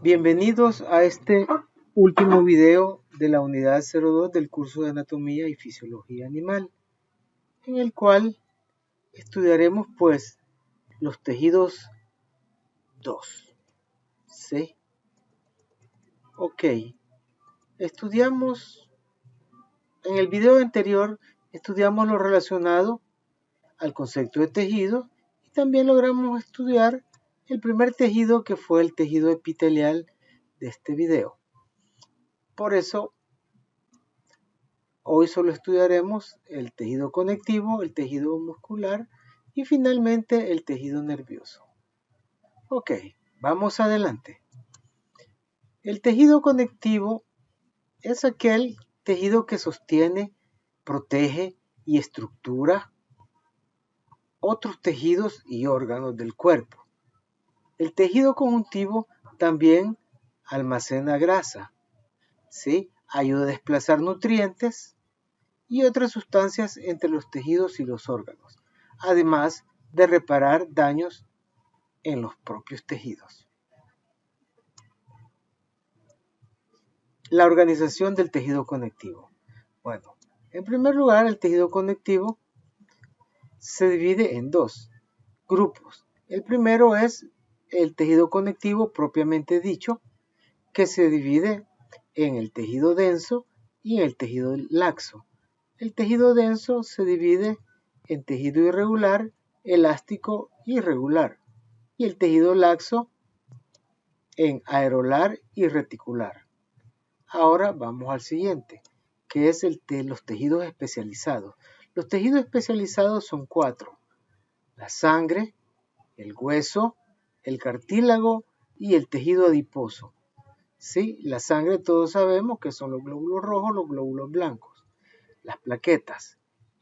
Bienvenidos a este último video de la unidad 02 del curso de Anatomía y Fisiología Animal, en el cual estudiaremos pues los tejidos 2. ¿Sí? Ok, en el video anterior estudiamos lo relacionado al concepto de tejido y también logramos estudiar el primer tejido, que fue el tejido epitelial de este video. Por eso hoy solo estudiaremos el tejido conectivo, el tejido muscular y finalmente el tejido nervioso. Ok, vamos adelante. El tejido conectivo es aquel tejido que sostiene, protege y estructura otros tejidos y órganos del cuerpo. El tejido conjuntivo también almacena grasa, ¿sí? Ayuda a desplazar nutrientes y otras sustancias entre los tejidos y los órganos, además de reparar daños en los propios tejidos. La organización del tejido conectivo. Bueno, en primer lugar, el tejido conectivo se divide en dos grupos. El primero es el tejido conectivo propiamente dicho, que se divide en el tejido denso y en el tejido laxo. El tejido denso se divide en tejido irregular, elástico y regular, y el tejido laxo en aerolar y reticular. Ahora vamos al siguiente, que es los tejidos especializados. Los tejidos especializados son 4: la sangre, el hueso, el cartílago y el tejido adiposo. ¿Sí? La sangre todos sabemos que son los glóbulos rojos, los glóbulos blancos, las plaquetas.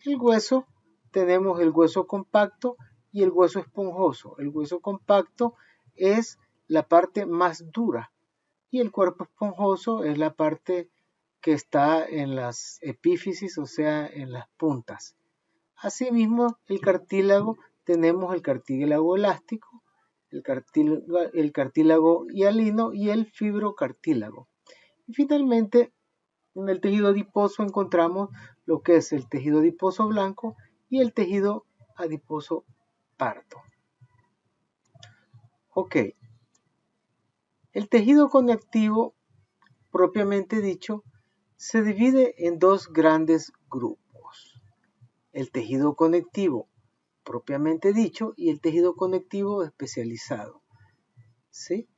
El hueso, tenemos el hueso compacto y el hueso esponjoso. El hueso compacto es la parte más dura y el cuerpo esponjoso es la parte que está en las epífisis, o sea, en las puntas. Asimismo, el cartílago, tenemos el cartílago elástico, el cartílago hialino y el fibrocartílago. Y finalmente, en el tejido adiposo encontramos lo que es el tejido adiposo blanco y el tejido adiposo pardo. Ok, el tejido conectivo propiamente dicho se divide en dos grandes grupos: el tejido conectivo propiamente dicho y el tejido conectivo especializado. ¿Sí?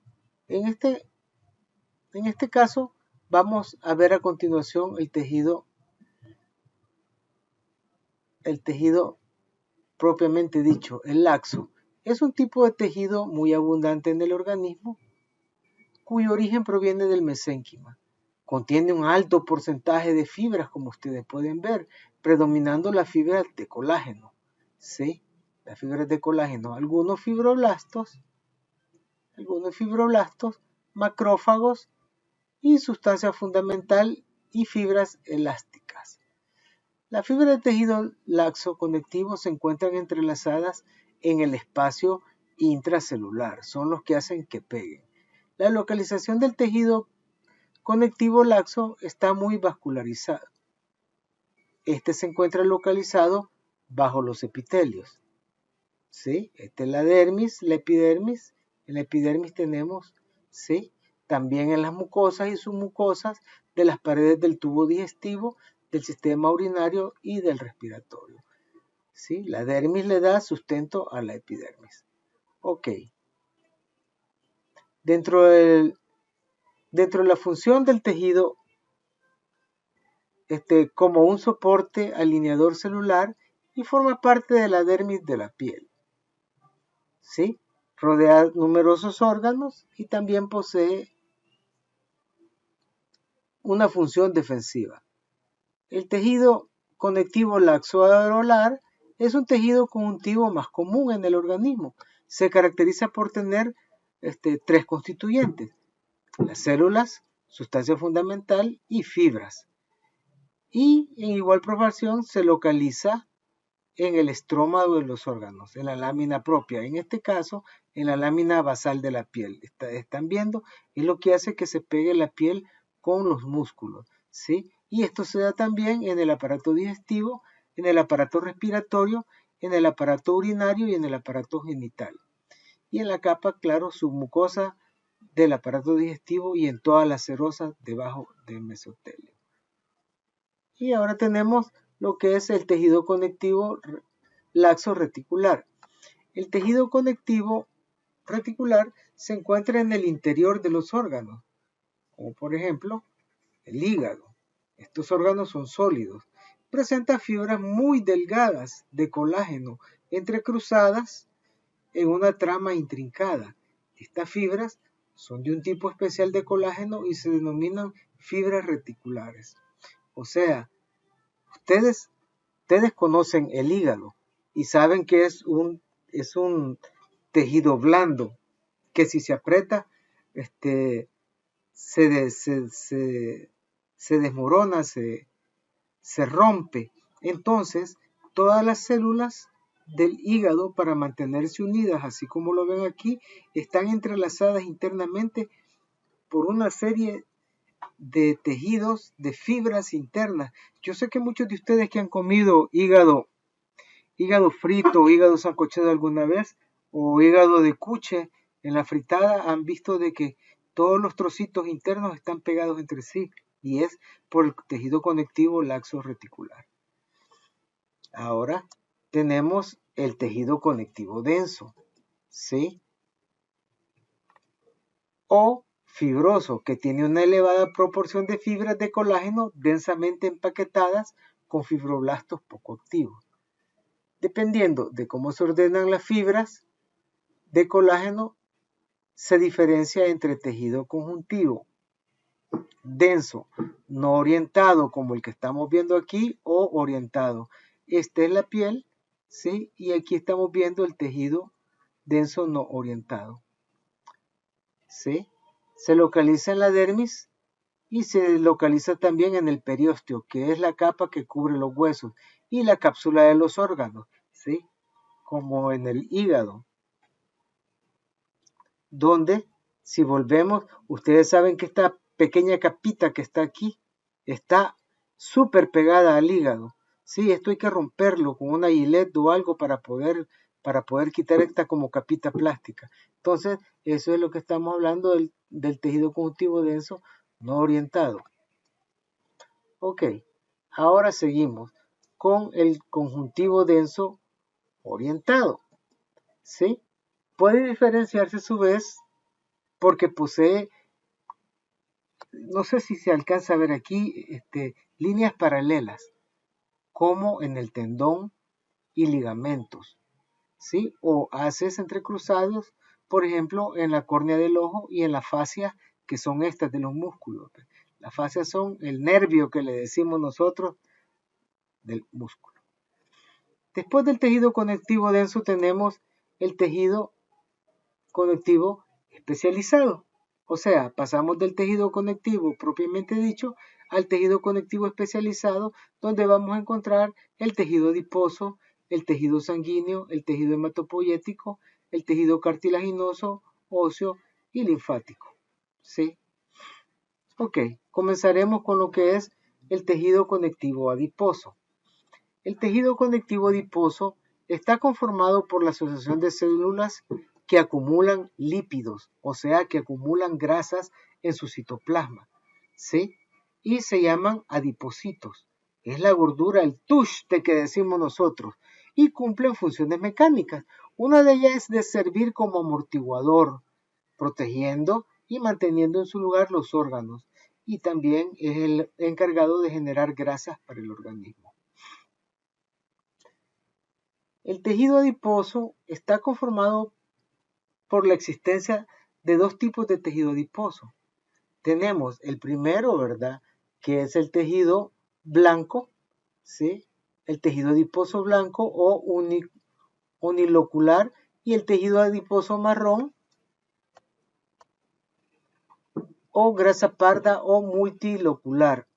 En este caso vamos a ver a continuación el tejido propiamente dicho, el laxo. Es un tipo de tejido muy abundante en el organismo, cuyo origen proviene del mesénquima. Contiene un alto porcentaje de fibras, como ustedes pueden ver, predominando las fibras de colágeno. ¿Sí? Las fibras de colágeno. Algunos fibroblastos, macrófagos y sustancia fundamental y fibras elásticas. Las fibras de tejido laxo conectivo se encuentran entrelazadas en el espacio intracelular, son los que hacen que peguen. La localización del tejido conectivo laxo está muy vascularizado. Este se encuentra localizado bajo los epitelios. ¿Sí? Esta es la dermis, la epidermis. En la epidermis tenemos, ¿sí?, también en las mucosas y submucosas de las paredes del tubo digestivo, del sistema urinario y del respiratorio. ¿Sí? La dermis le da sustento a la epidermis. Ok. Dentro de la función del tejido, como un soporte alineador celular, y forma parte de la dermis de la piel. ¿Sí? Rodea numerosos órganos y también posee una función defensiva. El tejido conectivo laxo-aerolar es un tejido conjuntivo más común en el organismo. Se caracteriza por tener tres constituyentes: las células, sustancia fundamental y fibras. Y en igual proporción se localiza en el estrómado de los órganos, en la lámina propia, en este caso en la lámina basal de la piel. Están viendo, es lo que hace que se pegue la piel con los músculos, ¿sí? Y esto se da también en el aparato digestivo, en el aparato respiratorio, en el aparato urinario y en el aparato genital. Y en la capa, claro, submucosa del aparato digestivo y en toda la serosa debajo del mesotelio. Y ahora tenemos lo que es el tejido conectivo laxo reticular. El tejido conectivo reticular se encuentra en el interior de los órganos, como por ejemplo el hígado. Estos órganos son sólidos. Presenta fibras muy delgadas de colágeno entrecruzadas en una trama intrincada. Estas fibras son de un tipo especial de colágeno y se denominan fibras reticulares. O sea, ustedes conocen el hígado y saben que es un tejido blando que si se aprieta se desmorona, se rompe. Entonces, todas las células del hígado, para mantenerse unidas, así como lo ven aquí, están entrelazadas internamente por una serie de tejidos, de fibras internas. Yo sé que muchos de ustedes que han comido hígado frito, hígado sancochado alguna vez, o hígado de cuche en la fritada, han visto de que todos los trocitos internos están pegados entre sí, y es por el tejido conectivo laxo reticular. Ahora tenemos el tejido conectivo denso, ¿sí? O fibroso, que tiene una elevada proporción de fibras de colágeno densamente empaquetadas con fibroblastos poco activos. Dependiendo de cómo se ordenan las fibras de colágeno, se diferencia entre tejido conjuntivo denso, no orientado como el que estamos viendo aquí, o orientado. Esta es la piel, ¿sí? Y aquí estamos viendo el tejido denso no orientado, ¿sí? Se localiza en la dermis y se localiza también en el periósteo, que es la capa que cubre los huesos, y la cápsula de los órganos, ¿sí? Como en el hígado, donde, si volvemos, ustedes saben que esta pequeña capita que está aquí está súper pegada al hígado. Sí, esto hay que romperlo con una gilet o algo para poder quitar esta como capita plástica. Entonces, eso es lo que estamos hablando del tejido conjuntivo denso no orientado. Ok, ahora seguimos con el conjuntivo denso orientado. ¿Sí? Puede diferenciarse a su vez porque posee, no sé si se alcanza a ver aquí, líneas paralelas, como en el tendón y ligamentos, ¿sí? O haces entrecruzados, por ejemplo, en la córnea del ojo y en la fascia, que son estas de los músculos. Las fascias son el nervio que le decimos nosotros del músculo. Después del tejido conectivo denso tenemos el tejido conectivo especializado. O sea, pasamos del tejido conectivo propiamente dicho al tejido conectivo especializado, donde vamos a encontrar el tejido adiposo, el tejido sanguíneo, el tejido hematopoyético, el tejido cartilaginoso, óseo y linfático. ¿Sí? Ok, comenzaremos con lo que es el tejido conectivo adiposo. El tejido conectivo adiposo está conformado por la asociación de células que acumulan lípidos, o sea, que acumulan grasas en su citoplasma, ¿sí? Y se llaman adipocitos. Es la gordura, el tushte que decimos nosotros, y cumplen funciones mecánicas. Una de ellas es de servir como amortiguador, protegiendo y manteniendo en su lugar los órganos, y también es el encargado de generar grasas para el organismo. El tejido adiposo está conformado por la existencia de dos tipos de tejido adiposo. Tenemos el primero, ¿verdad? Que es el tejido blanco, ¿sí? El tejido adiposo blanco o unilocular, y el tejido adiposo marrón o grasa parda o multilocular.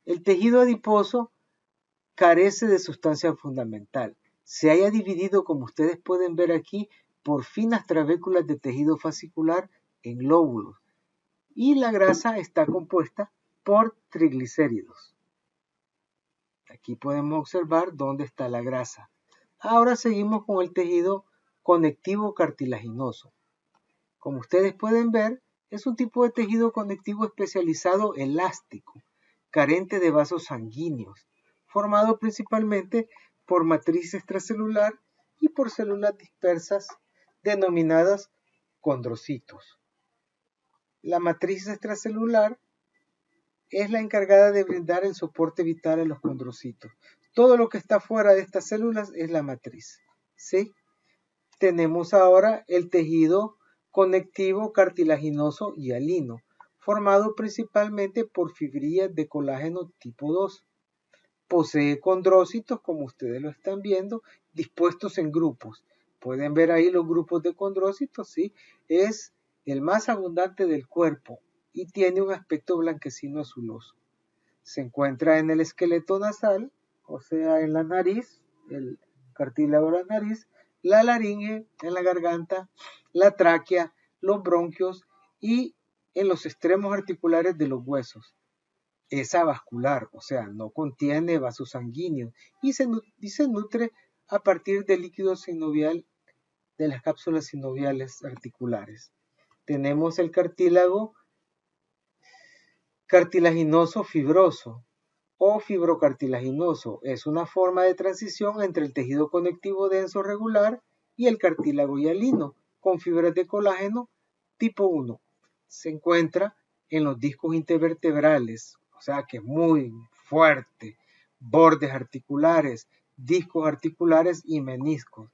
El tejido adiposo carece de sustancia fundamental. Se haya dividido, como ustedes pueden ver aquí, por finas trabéculas de tejido fascicular en lóbulos. Y la grasa está compuesta por triglicéridos. Aquí podemos observar dónde está la grasa. Ahora seguimos con el tejido conectivo cartilaginoso. Como ustedes pueden ver, es un tipo de tejido conectivo especializado elástico, carente de vasos sanguíneos, formado principalmente por matriz extracelular y por células dispersas denominadas condrocitos. La matriz extracelular es la encargada de brindar el soporte vital a los condrocitos. Todo lo que está fuera de estas células es la matriz, ¿sí? Tenemos ahora el tejido conectivo cartilaginoso hialino, formado principalmente por fibrillas de colágeno tipo 2. Posee condrocitos, como ustedes lo están viendo, dispuestos en grupos. Pueden ver ahí los grupos de condrocitos, ¿sí? Es el más abundante del cuerpo y tiene un aspecto blanquecino azuloso. Se encuentra en el esqueleto nasal, o sea, en la nariz, el cartílago de la nariz, la laringe, en la garganta, la tráquea, los bronquios y en los extremos articulares de los huesos. Es avascular, o sea, no contiene vasos sanguíneos y se nutre a partir del líquido sinovial de las cápsulas sinoviales articulares. Tenemos el cartílago cartilaginoso fibroso o fibrocartilaginoso. Es una forma de transición entre el tejido conectivo denso regular y el cartílago hialino con fibras de colágeno tipo 1. Se encuentra en los discos intervertebrales, o sea que es muy fuerte, bordes articulares, discos articulares y meniscos.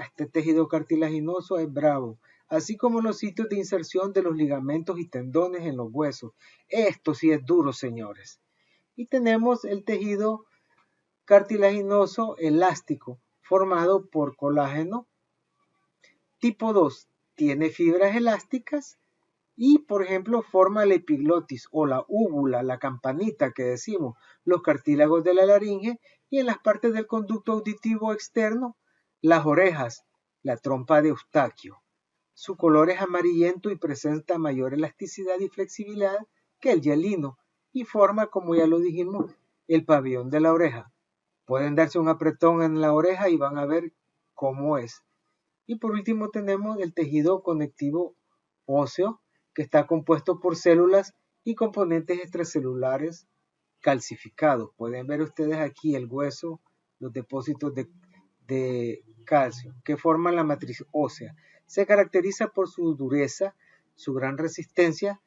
Este tejido cartilaginoso es bravo, así como los sitios de inserción de los ligamentos y tendones en los huesos. Esto sí es duro, señores. Y tenemos el tejido cartilaginoso elástico, formado por colágeno tipo 2. Tiene fibras elásticas y, por ejemplo, forma la epiglotis o la úvula, la campanita que decimos, los cartílagos de la laringe y en las partes del conducto auditivo externo, las orejas, la trompa de Eustaquio. Su color es amarillento y presenta mayor elasticidad y flexibilidad que el hialino y forma, como ya lo dijimos, el pabellón de la oreja. Pueden darse un apretón en la oreja y van a ver cómo es. Y por último tenemos el tejido conectivo óseo, que está compuesto por células y componentes extracelulares calcificados. Pueden ver ustedes aquí el hueso, los depósitos de calcio que forman la matriz ósea. Se caracteriza por su dureza, su gran resistencia,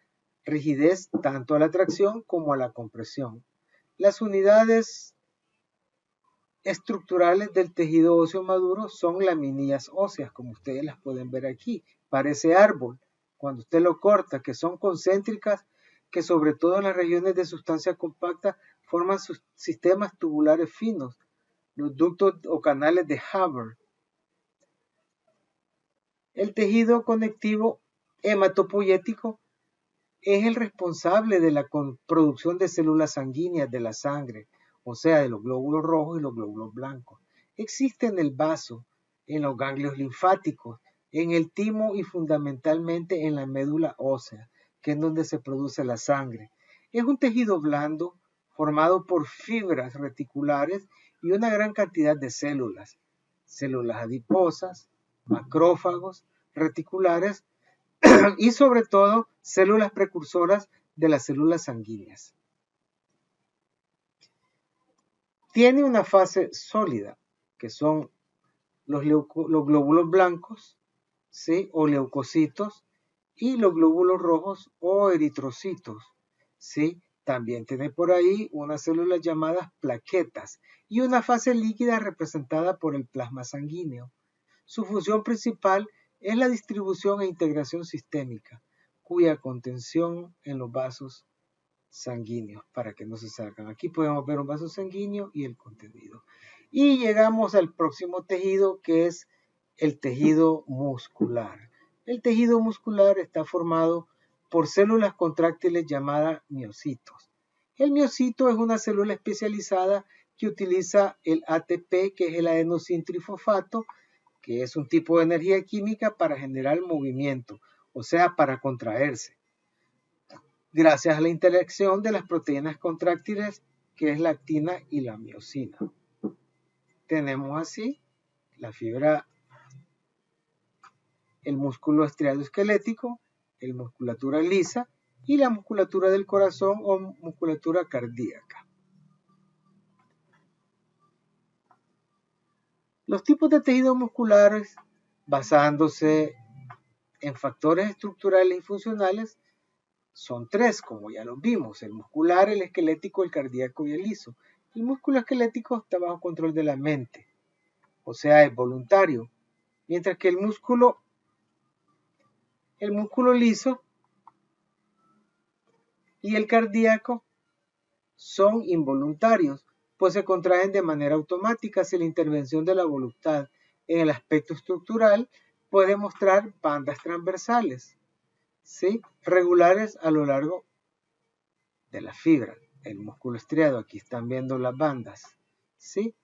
rigidez tanto a la tracción como a la compresión. Las unidades estructurales del tejido óseo maduro son laminillas óseas, como ustedes las pueden ver aquí. Parece árbol cuando usted lo corta, que son concéntricas, que sobre todo en las regiones de sustancia compacta forman sus sistemas tubulares finos, los ductos o canales de Haber. El tejido conectivo hematopoyético es el responsable de la producción de células sanguíneas de la sangre, o sea, de los glóbulos rojos y los glóbulos blancos. Existe en el vaso, en los ganglios linfáticos, en el timo y fundamentalmente en la médula ósea, que es donde se produce la sangre. Es un tejido blando formado por fibras reticulares y una gran cantidad de células, células adiposas, macrófagos, reticulares y sobre todo células precursoras de las células sanguíneas. Tiene una fase sólida, que son los glóbulos blancos, ¿sí? O leucocitos, y los glóbulos rojos o eritrocitos, ¿sí? También tiene por ahí unas células llamadas plaquetas y una fase líquida representada por el plasma sanguíneo. Su función principal es la distribución e integración sistémica, cuya contención en los vasos sanguíneos para que no se salgan. Aquí podemos ver un vaso sanguíneo y el contenido. Y llegamos al próximo tejido, que es el tejido muscular. El tejido muscular está formado por células contráctiles llamadas miocitos. El miocito es una célula especializada que utiliza el ATP, que es el adenosintrifosfato, que es un tipo de energía química para generar movimiento, o sea, para contraerse, gracias a la interacción de las proteínas contráctiles, que es la actina y la miosina. Tenemos así la fibra, el músculo estriado esquelético, la musculatura lisa y la musculatura del corazón o musculatura cardíaca. Los tipos de tejidos musculares, basándose en factores estructurales y funcionales, son tres, como ya los vimos: el muscular, el esquelético, el cardíaco y el liso. El músculo esquelético está bajo control de la mente, o sea, es voluntario, mientras que el músculo liso y el cardíaco son involuntarios, pues se contraen de manera automática sin la intervención de la voluntad. En el aspecto estructural puede mostrar bandas transversales, ¿sí?, regulares a lo largo de la fibra. El músculo estriado, aquí están viendo las bandas, ¿sí?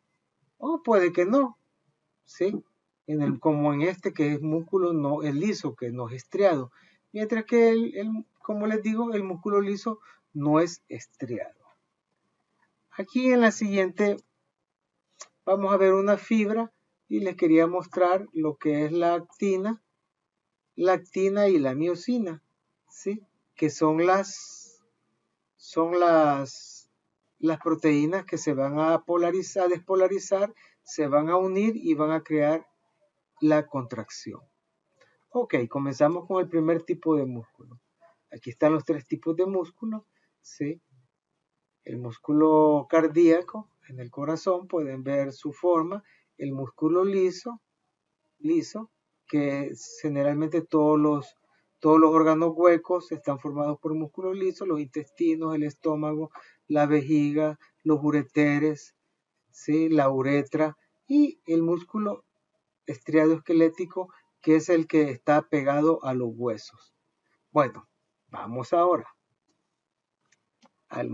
O puede que no, ¿sí? Como en este, que es músculo no es liso, que no es estriado, mientras que como les digo, el músculo liso no es estriado. Aquí en la siguiente vamos a ver una fibra y les quería mostrar lo que es la actina y la miosina, ¿sí?, que son las proteínas que se van a despolarizar, se van a unir y van a crear la contracción. Ok, comenzamos con el primer tipo de músculo. Aquí están los tres tipos de músculo, ¿sí? El músculo cardíaco en el corazón, pueden ver su forma. El músculo liso, que generalmente todos los órganos huecos están formados por músculo liso: los intestinos, el estómago, la vejiga, los ureteres, ¿sí?, la uretra, y el músculo estriado esquelético, que es el que está pegado a los huesos. Bueno, vamos ahora al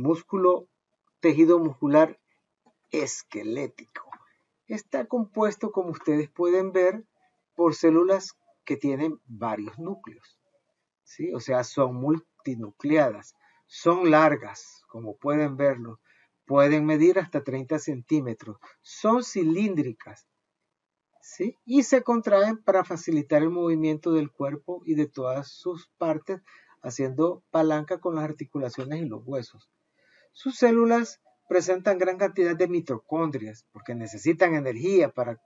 tejido muscular esquelético. Está compuesto, como ustedes pueden ver, por células que tienen varios núcleos, ¿sí? O sea, son multinucleadas, son largas, como pueden verlo, pueden medir hasta 30 centímetros, son cilíndricas, ¿sí?, y se contraen para facilitar el movimiento del cuerpo y de todas sus partes, haciendo palanca con las articulaciones y los huesos. Sus células presentan gran cantidad de mitocondrias porque necesitan energía para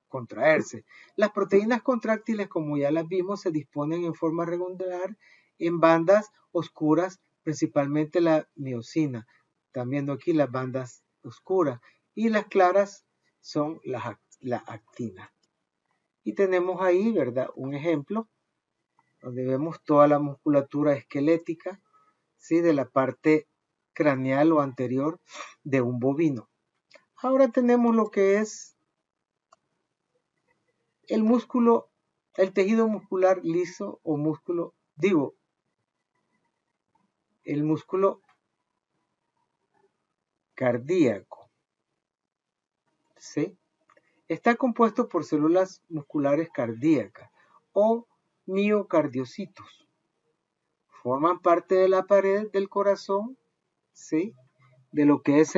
contraerse. Las proteínas contráctiles, como ya las vimos, se disponen en forma regular en bandas oscuras, principalmente la miosina. Están viendo aquí las bandas oscuras, y las claras son la actina. Y tenemos ahí, ¿verdad?, un ejemplo donde vemos toda la musculatura esquelética, ¿sí?, de la parte craneal o anterior de un bovino. Ahora tenemos lo que es el tejido muscular liso o el músculo cardíaco, ¿sí? Está compuesto por células musculares cardíacas o miocardiocitos. Forman parte de la pared del corazón, ¿sí?, de lo que es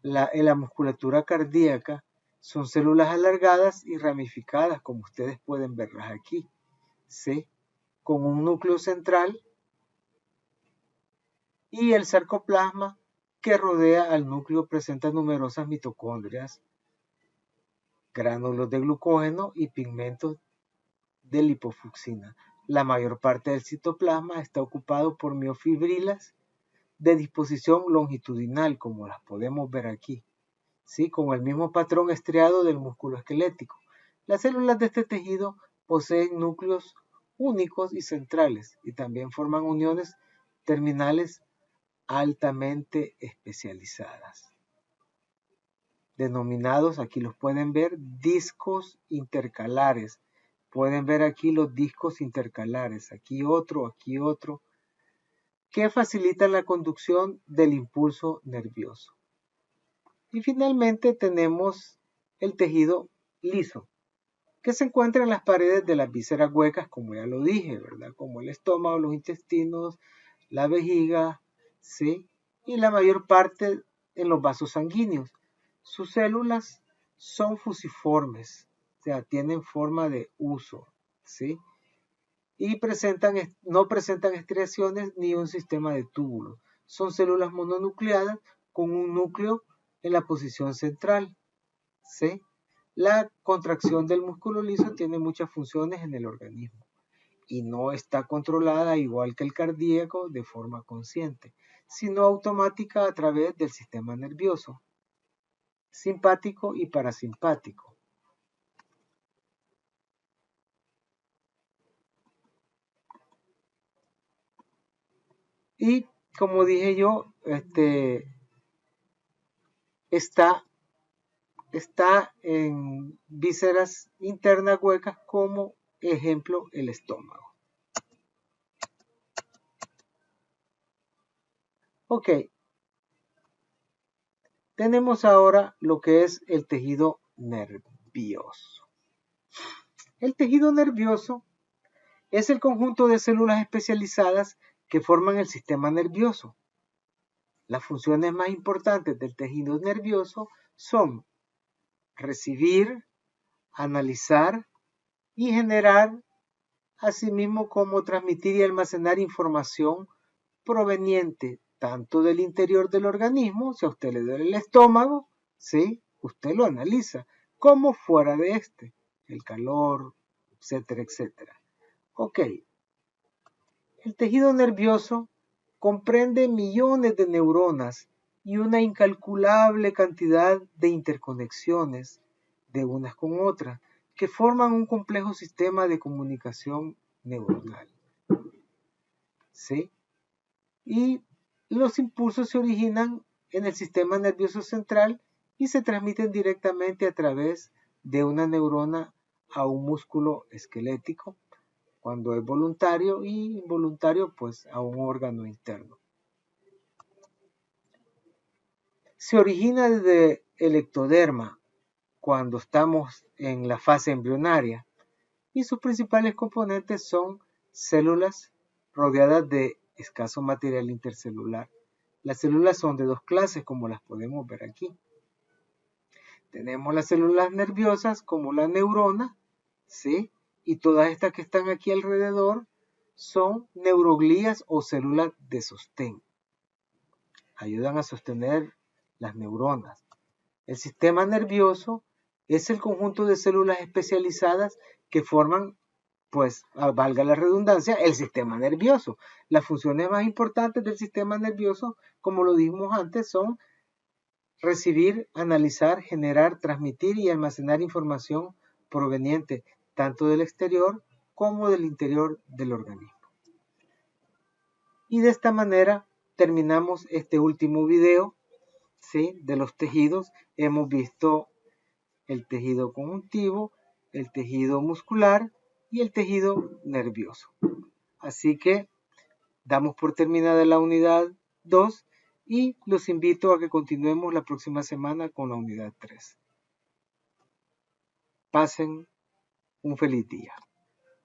la musculatura cardíaca. Son células alargadas y ramificadas, como ustedes pueden verlas aquí, ¿sí?, con un núcleo central y el sarcoplasma que rodea al núcleo presenta numerosas mitocondrias, gránulos de glucógeno y pigmentos de lipofucsina. La mayor parte del citoplasma está ocupado por miofibrilas de disposición longitudinal, como las podemos ver aquí, ¿sí?, con el mismo patrón estriado del músculo esquelético. Las células de este tejido poseen núcleos únicos y centrales, y también forman uniones terminales altamente especializadas, denominados, aquí los pueden ver, discos intercalares. Pueden ver aquí los discos intercalares, aquí otro, que facilitan la conducción del impulso nervioso. Y finalmente tenemos el tejido liso, que se encuentra en las paredes de las vísceras huecas, como ya lo dije, ¿verdad? Como el estómago, los intestinos, la vejiga, ¿sí? Y la mayor parte en los vasos sanguíneos. Sus células son fusiformes, o sea, tienen forma de huso, ¿sí? Y no presentan estriaciones ni un sistema de túbulos. Son células mononucleadas con un núcleo en la posición central, ¿sí? La contracción del músculo liso tiene muchas funciones en el organismo y no está controlada igual que el cardíaco de forma consciente, sino automática a través del sistema nervioso, simpático y parasimpático. Y como dije yo, está en vísceras internas huecas, como ejemplo el estómago. Ok, tenemos ahora lo que es el tejido nervioso. El tejido nervioso es el conjunto de células especializadas que forman el sistema nervioso. Las funciones más importantes del tejido nervioso son recibir, analizar y generar, asimismo como transmitir y almacenar información proveniente tanto del interior del organismo, si a usted le duele el estómago, ¿sí? Usted lo analiza, como fuera de este, el calor, etcétera, etcétera. Ok, el tejido nervioso comprende millones de neuronas y una incalculable cantidad de interconexiones de unas con otras, que forman un complejo sistema de comunicación neuronal, ¿sí? Y los impulsos se originan en el sistema nervioso central y se transmiten directamente a través de una neurona a un músculo esquelético, cuando es voluntario, y involuntario pues a un órgano interno. Se origina desde el ectoderma cuando estamos en la fase embrionaria y sus principales componentes son células rodeadas de escaso material intercelular. Las células son de dos clases, como las podemos ver aquí. Tenemos las células nerviosas como la neurona, ¿sí? Y todas estas que están aquí alrededor son neuroglías o células de sostén. Ayudan a sostener las neuronas. El sistema nervioso es el conjunto de células especializadas que forman, pues, valga la redundancia, el sistema nervioso. Las funciones más importantes del sistema nervioso, como lo dijimos antes, son recibir, analizar, generar, transmitir y almacenar información proveniente tanto del exterior como del interior del organismo. Y de esta manera terminamos este último video, ¿sí? De los tejidos. Hemos visto el tejido conjuntivo, el tejido muscular y el tejido nervioso. Así que damos por terminada la unidad 2 y los invito a que continuemos la próxima semana con la unidad 3. Pasen un feliz día.